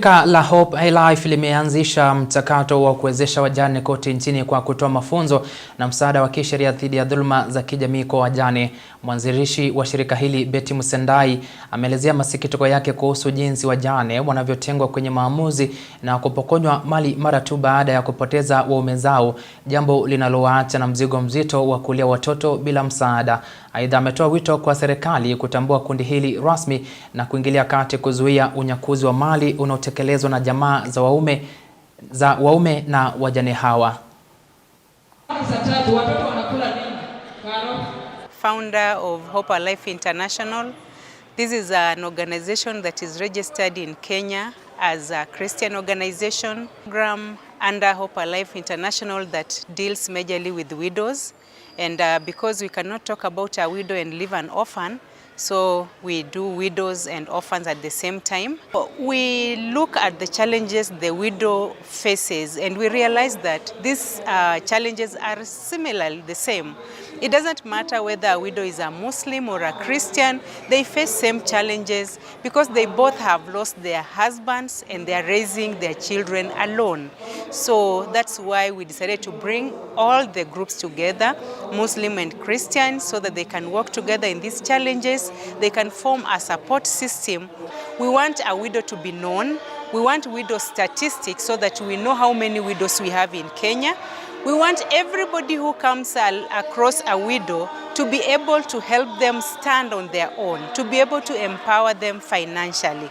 Shirika la Hope Life limeanzisha mchakato wa kuwezesha wajane kote nchini kwa kutoa mafunzo na msaada wa kisheria dhidi ya dhuluma za kijamii kwa wajane. Mwanzilishi wa shirika hili Betty Musendai ameelezea masikitiko yake kuhusu jinsi wajane wanavyotengwa kwenye maamuzi na kupokonywa mali mara tu baada ya kupoteza waume zao, jambo linalowaacha na mzigo mzito wa kulea watoto bila msaada. Aidha, ametoa wito kwa serikali kutambua kundi hili rasmi na kuingilia kati kuzuia unyakuzi wa mali unaotekelezwa na jamaa za waume na wajane hawa. Founder of Hope Life International. This is an organization that is registered in Kenya as a Christian organization. Program under Hope Life International that deals majorly with widows. And because we cannot talk about a widow and leave an orphan, so we do widows and orphans at the same time. We look at the challenges the widow faces and we realize that these challenges are similarly the same. It doesn't matter whether a widow is a Muslim or a Christian, they face same challenges because they both have lost their husbands and they are raising their children alone. So that's why we decided to bring all the groups together, Muslim and Christian, so that they can work together in these challenges. They can form a support system. We want a widow to be known. We want widow statistics so that we know how many widows we have in Kenya. We want everybody who comes across a widow to be able to help them stand on their own, to be able to empower them financially.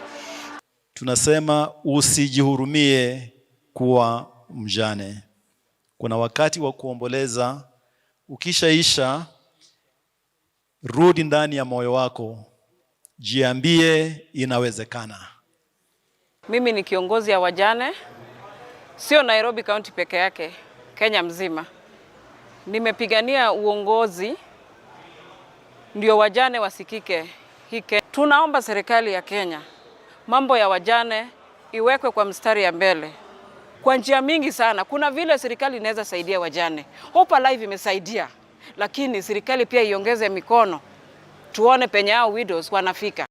Tunasema usijihurumie kuwa mjane. Kuna wakati wa kuomboleza, ukishaisha rudi ndani ya moyo wako, jiambie inawezekana. Mimi ni kiongozi ya wajane, sio Nairobi County peke yake, Kenya mzima. Nimepigania uongozi ndio wajane wasikike. Tunaomba serikali ya Kenya, mambo ya wajane iwekwe kwa mstari ya mbele. Kwa njia mingi sana, kuna vile serikali inaweza saidia wajane. Hope Life imesaidia, lakini serikali pia iongeze mikono. Tuone penye hao widows wanafika.